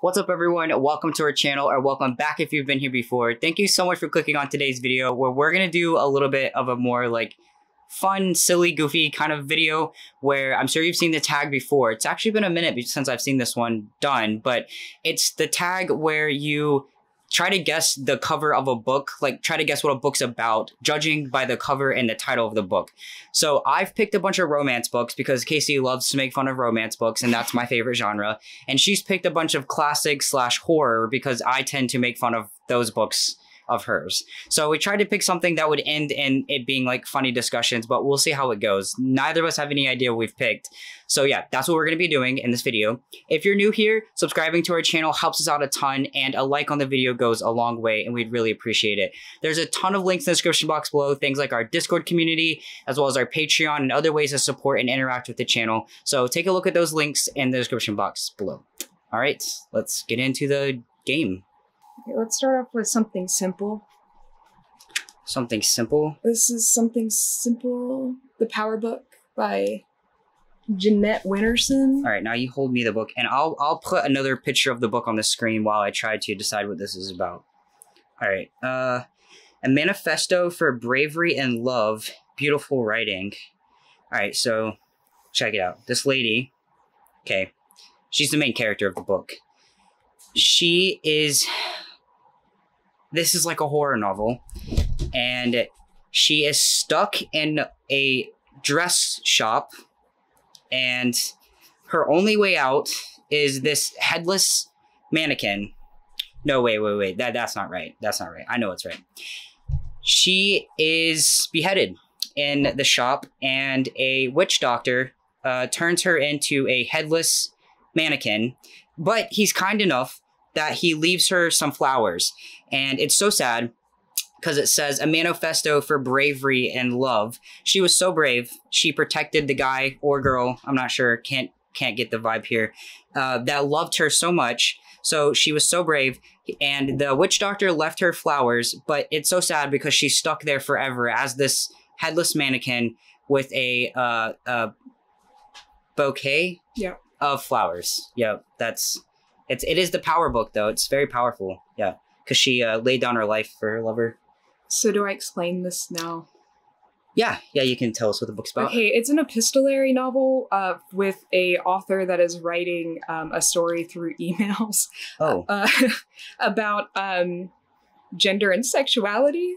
What's up, everyone? Welcome to our channel, or welcome back if you've been here before. Thank you so much for clicking on today's video, where we're going to do a little bit of a more like fun, silly, goofy kind of video where I'm sure you've seen the tag before. It's actually been a minute since I've seen this one done, but it's the tag where you try to guess the cover of a book, like try to guess what a book's about, judging by the cover and the title of the book. So I've picked a bunch of romance books because Casey loves to make fun of romance books, and that's my favorite genre. And she's picked a bunch of classics / horror because I tend to make fun of those books of hers. So we tried to pick something that would end in it being like funny discussions, but we'll see how it goes. Neither of us have any idea what we've picked. So yeah, that's what we're going to be doing in this video. If you're new here, subscribing to our channel helps us out a ton, and a like on the video goes a long way, and we'd really appreciate it. There's a ton of links in the description box below, things like our Discord community, as well as our Patreon and other ways to support and interact with the channel. So take a look at those links in the description box below. All right, let's get into the game. Okay, let's start off with something simple. Something simple? This is Something Simple, The Power Book by Jeanette Winterson. All right, now you hold me the book, and I'll put another picture of the book on the screen while I try to decide what this is about. All right, a manifesto for bravery and love, beautiful writing. All right, so check it out. This lady, okay, she's the main character of the book. This is like a horror novel, and she is stuck in a dress shop, and her only way out is this headless mannequin. No, wait. That's not right. That's not right. I know it's right. She is beheaded in the shop, and a witch doctor turns her into a headless mannequin, but he's kind enough that he leaves her some flowers. And it's so sad because it says a manifesto for bravery and love. She was so brave. She protected the guy or girl, I'm not sure, can't get the vibe here, that loved her so much. So she was so brave, and the witch doctor left her flowers, but it's so sad because she's stuck there forever as this headless mannequin with a bouquet of flowers. Yeah, it is the power book, though. It's very powerful. Yeah, because she laid down her life for her lover. So do I explain this now? Yeah, you can tell us what the book's about. Okay, it's an epistolary novel with a author that is writing a story through emails. Oh. About gender and sexuality.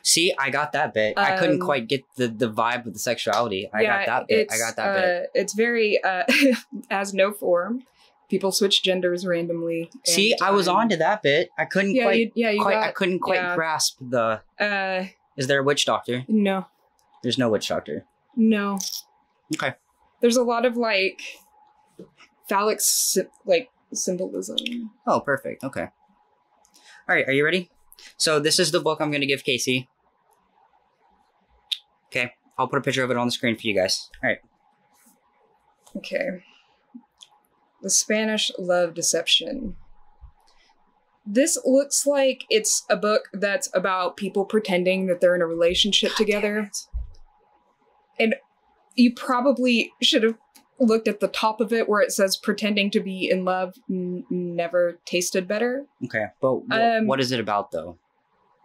See, I got that bit. I couldn't quite get the vibe of the sexuality. I got that bit. It's very, has no form. People switch genders randomly. See, I was on to that bit. I couldn't I couldn't quite yeah. grasp the. Is there a witch doctor? No. There's no witch doctor. No. Okay. There's a lot of like phallic symbolism. Oh, perfect. Okay. All right, are you ready? So this is the book I'm going to give Casey. Okay, I'll put a picture of it on the screen for you guys. All right. Okay. The Spanish Love Deception. This looks like it's a book that's about people pretending that they're in a relationship together. And you probably should have looked at the top of it where it says pretending to be in love never tasted better. Okay, but what is it about, though?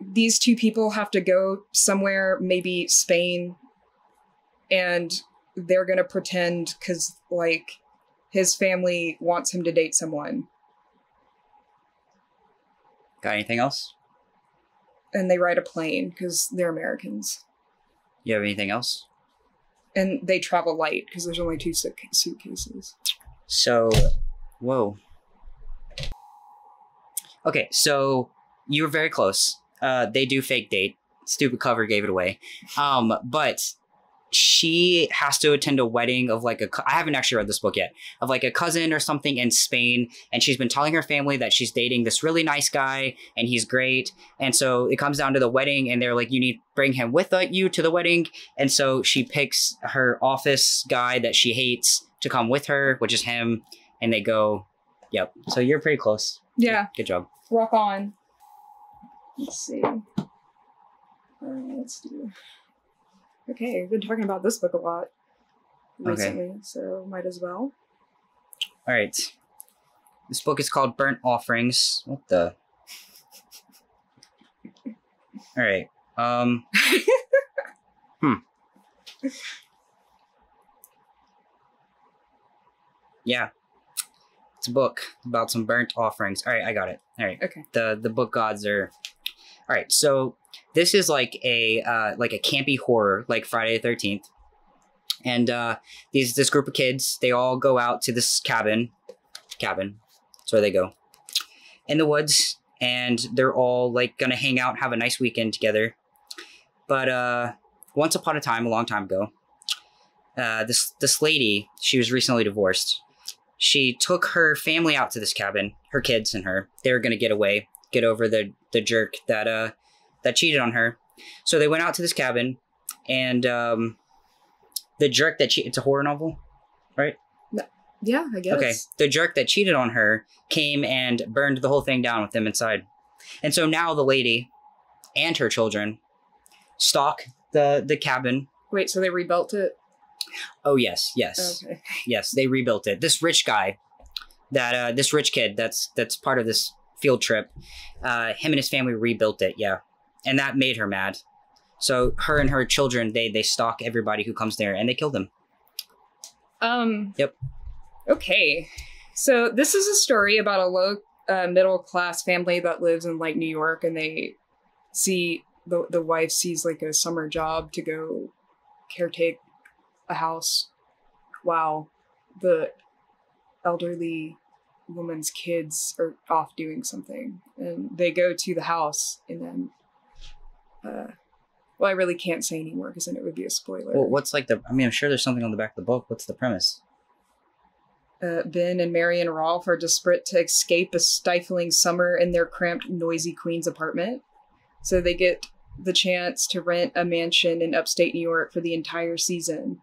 These two people have to go somewhere, maybe Spain, and they're going to pretend because, like, his family wants him to date someone. Got anything else? And they ride a plane because they're Americans. You have anything else? And they travel light because there's only 2 suitcases. So, whoa. Okay, so you were very close. They do fake date. Stupid cover gave it away. But she has to attend a wedding of like I haven't actually read this book yet, of like a cousin or something in Spain, and she's been telling her family that she's dating this really nice guy and he's great. And so it comes down to the wedding, and they're like, you need to bring him with you to the wedding. And so she picks her office guy that she hates to come with her, which is him, and they go. Yep. So you're pretty close. Yeah. Good job. Rock on. Let's see. Let's do. Okay, I've been talking about this book a lot recently, so might as well. All right. This book is called Burnt Offerings. What the? All right. Yeah. It's a book about some burnt offerings. All right, I got it. All right. Okay. The book gods are. All right, so this is like a campy horror, like Friday the 13th, and this group of kids, they all go out to this cabin. That's where they go in the woods, and they're all like gonna hang out, have a nice weekend together. But once upon a time, a long time ago, this lady, she was recently divorced. She took her family out to this cabin, her kids and her. They were gonna get away, get over the jerk that cheated on her. So they went out to this cabin, and the jerk that it's a horror novel, right? Yeah, I guess. Okay, the jerk that cheated on her came and burned the whole thing down with them inside. And so now the lady and her children stalk the cabin. Wait, so they rebuilt it? Oh, yes. Okay. Yes, they rebuilt it. This rich guy, this rich kid that's part of this field trip, him and his family rebuilt it, yeah. And that made her mad. So her and her children, they stalk everybody who comes there, and they kill them. Yep. Okay. So this is a story about a low middle class family that lives in like New York, and they see the wife sees like a summer job to go caretake a house while the elderly woman's kids are off doing something, and they go to the house, and then well, I really can't say anymore because then it would be a spoiler. Well, what's like I'm sure there's something on the back of the book. What's the premise? Ben and Mary and Rolf are desperate to escape a stifling summer in their cramped, noisy Queens apartment. So they get the chance to rent a mansion in upstate New York for the entire season.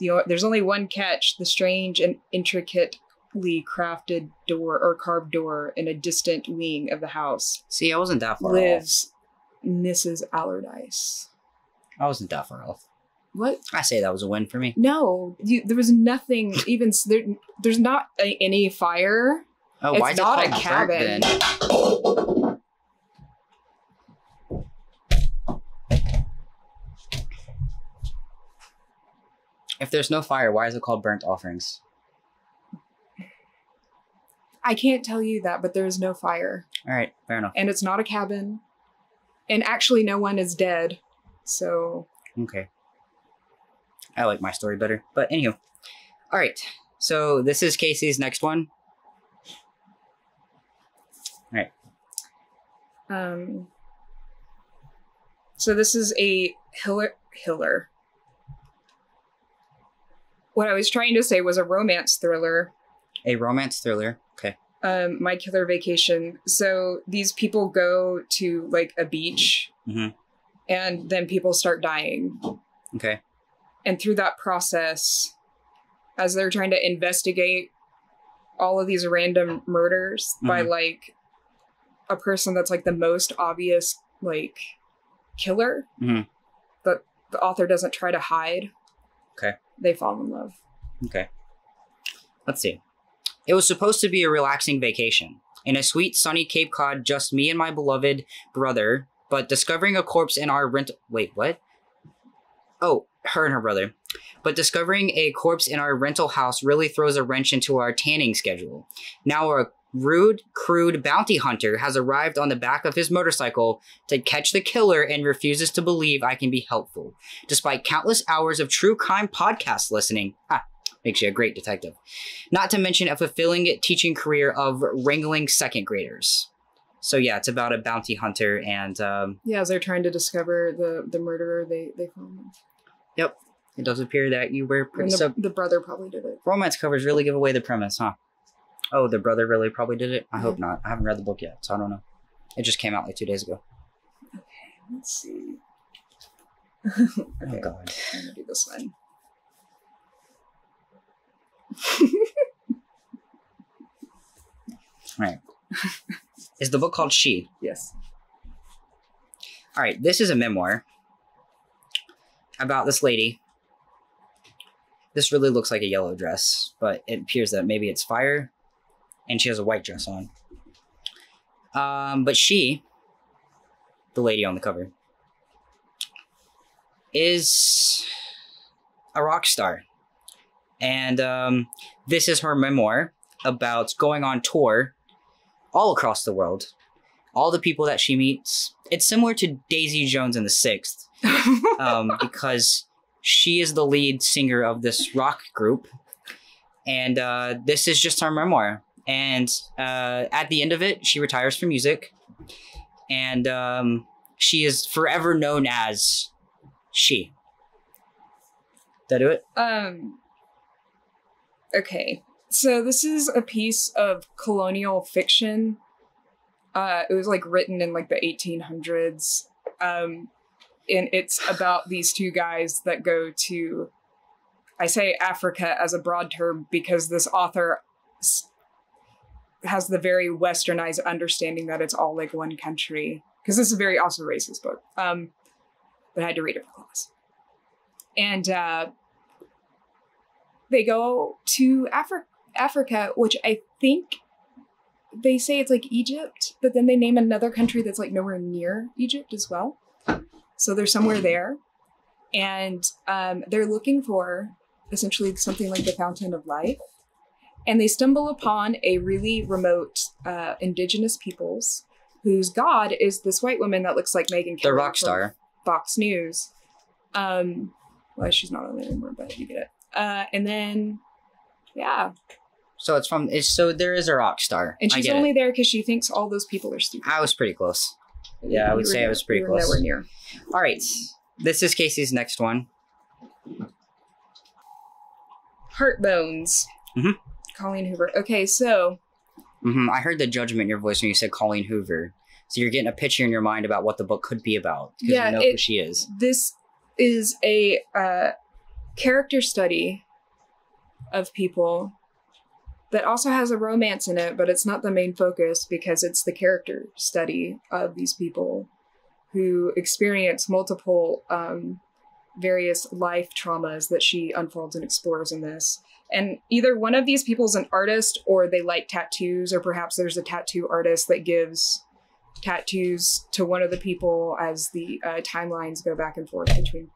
There's only one catch: the strange and intricately crafted door or carved door in a distant wing of the house. See, I wasn't that far lives Mrs. Allardyce. I wasn't that far off. What? I say that was a win for me. No, there was nothing even there's not any fire. Oh, it's why is not it called a cabin. Burnt, then? If there's no fire, why is it called Burnt Offerings? I can't tell you that, but there is no fire. All right, fair enough. And it's not a cabin. And actually no one is dead. So okay. I like my story better. But anywho. All right. So this is Casey's next one. All right. So this is a Hiller. What I was trying to say was a romance thriller. A romance thriller. Okay. My Killer Vacation. So these people go to like a beach, and then people start dying. Okay. And through that process, as they're trying to investigate all of these random murders by like a person that's like the most obvious like killer that the author doesn't try to hide. Okay. They fall in love. Okay. Let's see. It was supposed to be a relaxing vacation. In a sweet, sunny Cape Cod, just me and my beloved brother, but discovering a corpse in our Wait, what? Oh, her and her brother. But discovering a corpse in our rental house really throws a wrench into our tanning schedule. Now a rude, crude bounty hunter has arrived on the back of his motorcycle to catch the killer and refuses to believe I can be helpful. Despite countless hours of true crime podcast listening. Makes you a great detective. Not to mention a fulfilling teaching career of wrangling second graders. So yeah, it's about a bounty hunter and... yeah, as they're trying to discover the murderer, they fall in love. Yep. It does appear that you were pretty... And the brother probably did it. Romance covers really give away the premise, huh? Oh, the brother really probably did it? I hope not. I haven't read the book yet, so I don't know. It just came out like 2 days ago. Okay, let's see. Okay, oh, God. I'm going to do this one. Right. Is the book called She? Yes. All right, this is a memoir about this lady. This really looks like a yellow dress, but it appears that maybe it's fire. and she has a white dress on. But she, the lady on the cover, is a rock star. And this is her memoir about going on tour all across the world. All the people that she meets. It's similar to Daisy Jones and the Sixth. Because she is the lead singer of this rock group. And this is just her memoir. And at the end of it, she retires from music. And she is forever known as she. Did I do it? Okay. So this is a piece of colonial fiction. It was like written in like the 1800s. And it's about these two guys that go to, I say Africa as a broad term because this author has the very westernized understanding that it's all like one country. Because this is a very also racist book. But I had to read it for class. And they go to Africa, which I think they say it's like Egypt, but then they name another country that's like nowhere near Egypt as well. So they're somewhere there. And they're looking for essentially something like the Fountain of Life. And they stumble upon a really remote indigenous peoples whose god is this white woman that looks like Megyn Kelly. The rock star. Fox News. Well, she's not on there anymore, but you get it. And then, yeah. So so there is a rock star. And she's only there because she thinks all those people are stupid. I was pretty close. Yeah, I would say I was pretty close. Nowhere near. All right. This is Casey's next one. Heartbones. Mm-hmm. Colleen Hoover. Okay, so. Mm-hmm. I heard the judgment in your voice when you said Colleen Hoover. So you're getting a picture in your mind about what the book could be about. Because you know who she is. This is a character study of people that also has a romance in it, but it's not the main focus because it's the character study of these people who experience multiple various life traumas that she unfolds and explores in this. And either one of these people is an artist or they like tattoos, or perhaps there's a tattoo artist that gives tattoos to one of the people as the timelines go back and forth between.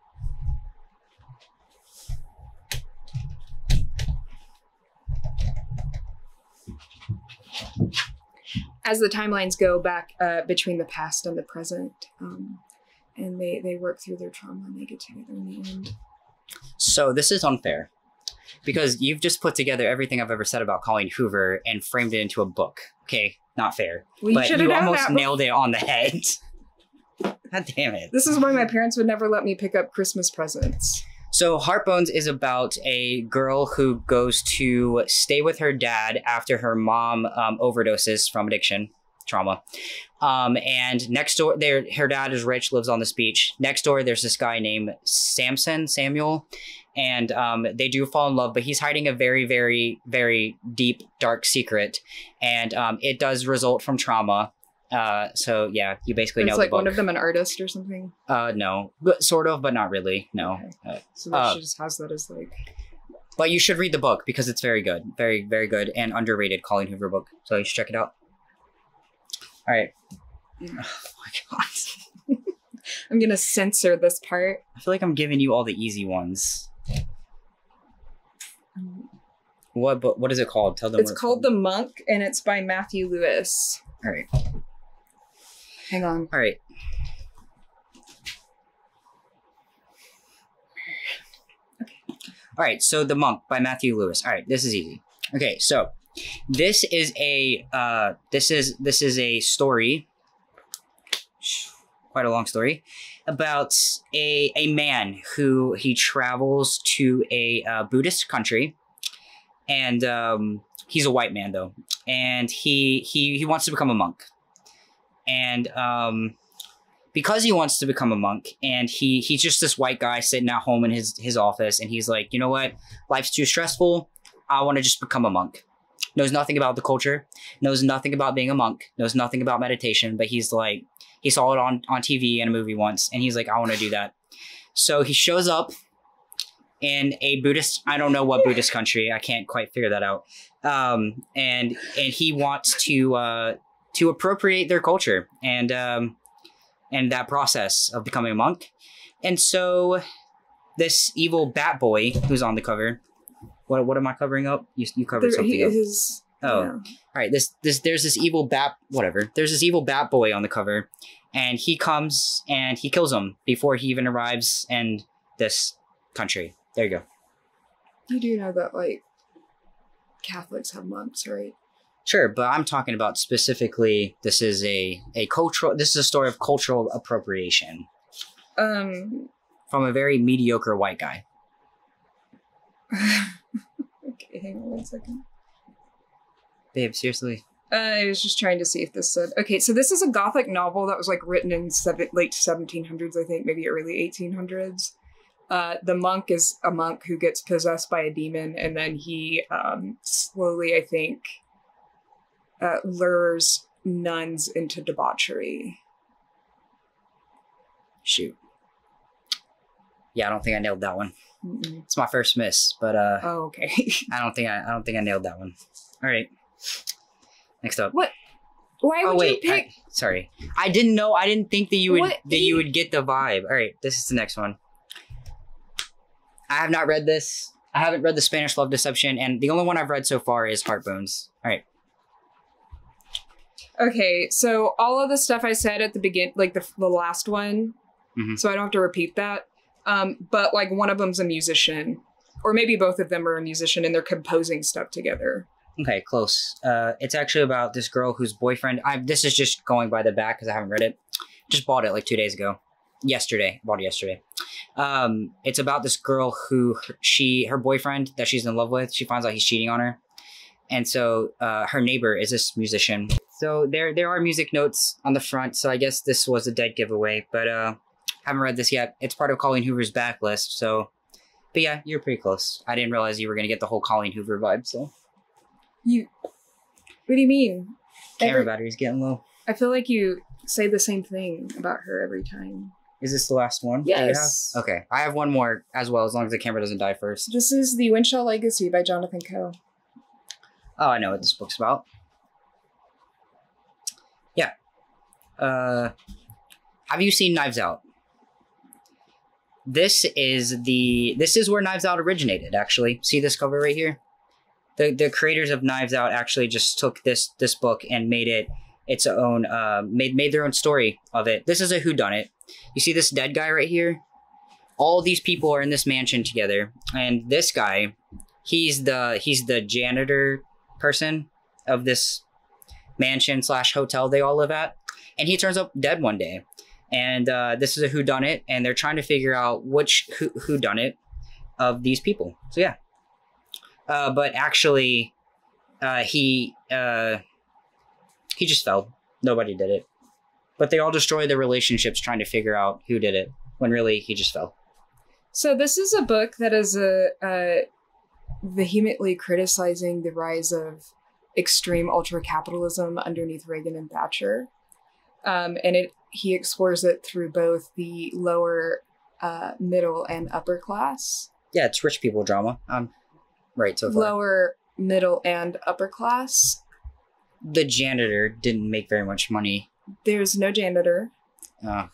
As the timelines go back between the past and the present, and they work through their trauma and they get together in the end. So this is unfair because you've just put together everything I've ever said about Colleen Hoover and framed it into a book. Okay, not fair. Well, but you almost nailed it on the head. God damn it. This is why my parents would never let me pick up Christmas presents. So Heartbones is about a girl who goes to stay with her dad after her mom overdoses from trauma. And next door, her dad is rich, lives on this beach. Next door, there's this guy named Samuel. And they do fall in love, but he's hiding a very, very, very deep, dark secret. And it does result from trauma. So yeah, you basically know the book. It's like one of them an artist or something? No, but sort of, but not really. No. Okay. So she just has that as like. But you should read the book because it's very good, very, very good and underrated Colleen Hoover book. So you should check it out. All right. Yeah. Oh my god. I'm gonna censor this part. I feel like I'm giving you all the easy ones. What is it called? Tell them. It's called The Monk, and it's by Matthew Lewis. All right. Hang on. All right. Okay. All right. So The Monk by Matthew Lewis. All right. This is easy. Okay. So this is a story, quite a long story, about a man who he travels to a Buddhist country, and he's a white man though, and he wants to become a monk. And because he wants to become a monk, and he's just this white guy sitting at home in his office, and he's like, you know what? Life's too stressful. I want to just become a monk. Knows nothing about the culture, knows nothing about being a monk, knows nothing about meditation, but he's like, he saw it on TV in a movie once, and he's like, I want to do that. So he shows up in a Buddhist, I don't know what Buddhist country. I can't quite figure that out. And he wants to appropriate their culture and that process of becoming a monk. And so this evil bat boy who's on the cover. What am I covering up? You covered something up. Oh, yeah. All right. There's this evil bat. Whatever. There's this evil bat boy on the cover, and he comes and he kills him before he even arrives in this country. There you go. You do know that like Catholics have monks, right? Sure, but I'm talking about specifically. This is a cultural. This is a story of cultural appropriation. From a very mediocre white guy. Okay, hang on 1 second. Babe, seriously? I was just trying to see if this said... Okay, so this is a Gothic novel that was like written in late 1700s, I think, maybe early 1800s. The monk is a monk who gets possessed by a demon, and then he slowly, I think, lures nuns into debauchery. Shoot. Yeah, I don't think I nailed that one. Mm-mm. It's my first miss, but oh, okay. I don't think I nailed that one. All right. Next up. What? Why would you pick? Sorry, I didn't think that you would get the vibe. All right, this is the next one. I have not read this. I haven't read the Spanish Love Deception, and the only one I've read so far is Heartbones. All right. Okay, so all of the stuff I said at the beginning, like the last one, so I don't have to repeat that. But like one of them's a musician, or maybe both of them are a musician, and they're composing stuff together. Okay, close. It's actually about this girl whose boyfriend. This is just going by the back because I haven't read it. Just bought it like 2 days ago. Bought it yesterday. It's about this girl who her boyfriend that she's in love with. She finds out he's cheating on her, and so her neighbor is this musician. So there are music notes on the front. So I guess this was a dead giveaway, but haven't read this yet. It's part of Colleen Hoover's backlist. So, but yeah, you're pretty close. I didn't realize you were gonna get the whole Colleen Hoover vibe. So what do you mean? Camera battery's getting low. I feel like you say the same thing about her every time. Is this the last one? Yes. Okay, I have one more as well, as long as the camera doesn't die first. This is The Winchell Legacy by Jonathan Coe. Oh, I know what this book's about. Yeah. Have you seen Knives Out? This is where Knives Out originated, actually. See this cover right here? The creators of Knives Out actually just took this book and made it its own, made their own story of it. This is a whodunit. You see this dead guy right here? All these people are in this mansion together, and this guy, he's the janitor person of this mansion / hotel they all live at, and he turns up dead one day. And this is a whodunit, and they're trying to figure out which whodunit of these people. So yeah. But actually, he just fell. Nobody did it. But they all destroy their relationships trying to figure out who did it, when really he just fell. So this is a book that is vehemently criticizing the rise of extreme ultra-capitalism underneath Reagan and Thatcher. And he explores it through both the lower, middle, and upper class. Yeah, it's rich people drama. Right, so far. Lower, middle, and upper class. The janitor didn't make very much money. There's no janitor. Oh.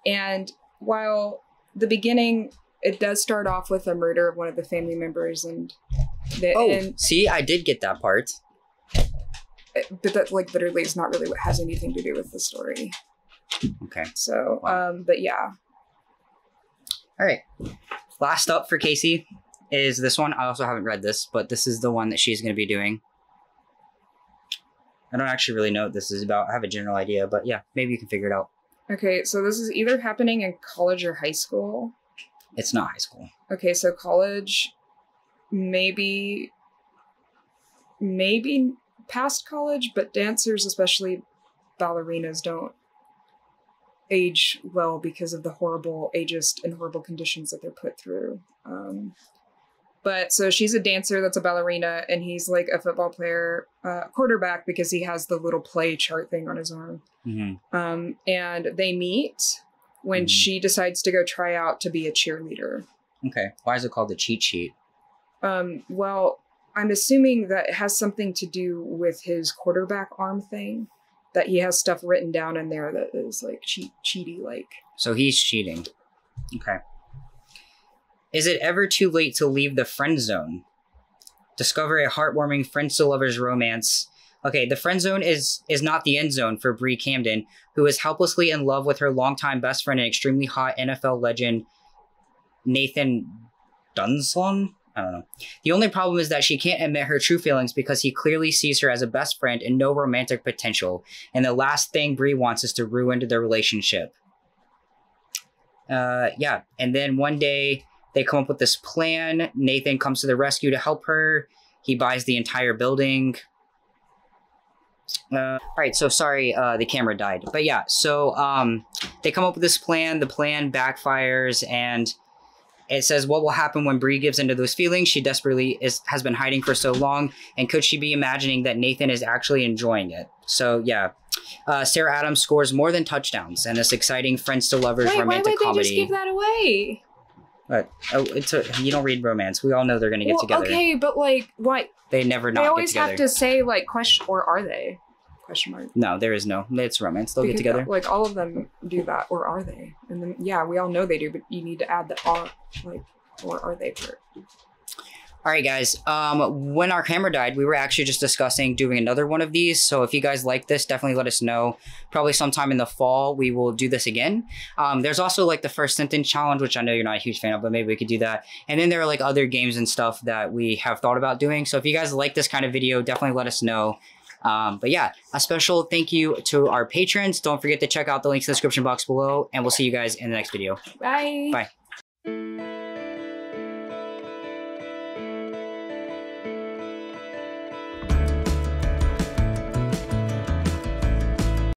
And while the beginning, it does start off with a murder of one of the family members, and see, I did get that part. But that, like, literally is not really what has anything to do with the story. Okay. So, wow. But yeah. All right. Last up for Casey is this one. I also haven't read this, but this is the one that she's going to be doing. I don't actually really know what this is about. I have a general idea, but yeah, maybe you can figure it out. Okay, so this is either happening in college or high school. It's not high school. Okay, so college, maybe past college, but dancers, especially ballerinas, don't age well because of the horrible ageist and horrible conditions that they're put through. But so she's a dancer that's a ballerina, and he's like a football player, quarterback, because he has the little play chart thing on his arm. Mm-hmm. And they meet when she decides to go try out to be a cheerleader. Okay. Why is it called the cheat sheet? Well, I'm assuming that it has something to do with his quarterback arm thing. That he has stuff written down in there that is like cheaty like. So he's cheating. Okay. Is it ever too late to leave the friend zone? Discover a heartwarming friends to lovers romance. Okay, the friend zone is not the end zone for Bree Camden, who is helplessly in love with her longtime best friend and extremely hot NFL legend Nathan Dunslon? I don't know. The only problem is that she can't admit her true feelings because he clearly sees her as a best friend and no romantic potential. And the last thing Bree wants is to ruin their relationship. Yeah. And then one day they come up with this plan. Nathan comes to the rescue to help her. He buys the entire building. All right, so sorry, the camera died. But yeah, so they come up with this plan. The plan backfires, and it says, what will happen when Bree gives into those feelings she desperately has been hiding for so long? And could she be imagining that Nathan is actually enjoying it? So yeah, Sarah Adams scores more than touchdowns in this exciting friends to lovers romantic comedy. Why would they just give that away? But you don't read romance. We all know they're going to get together. Okay, but like, why? They never not They get always together. have to say like question, or are they? Question mark. No, there is no. It's romance. They'll get together. Like all of them do that, or are they? And then yeah, we all know they do, but you need to add the are, like, or are they part. All right, guys. When our camera died, we were actually just discussing doing another one of these. So if you guys like this, definitely let us know. Probably sometime in the fall, we will do this again. There's also like the first sentence challenge, which I know you're not a huge fan of, but maybe we could do that. And then there are like other games and stuff that we have thought about doing. So if you guys like this kind of video, definitely let us know. But yeah, a special thank you to our patrons. Don't forget to check out the links in the description box below, and we'll see you guys in the next video. Bye. Bye.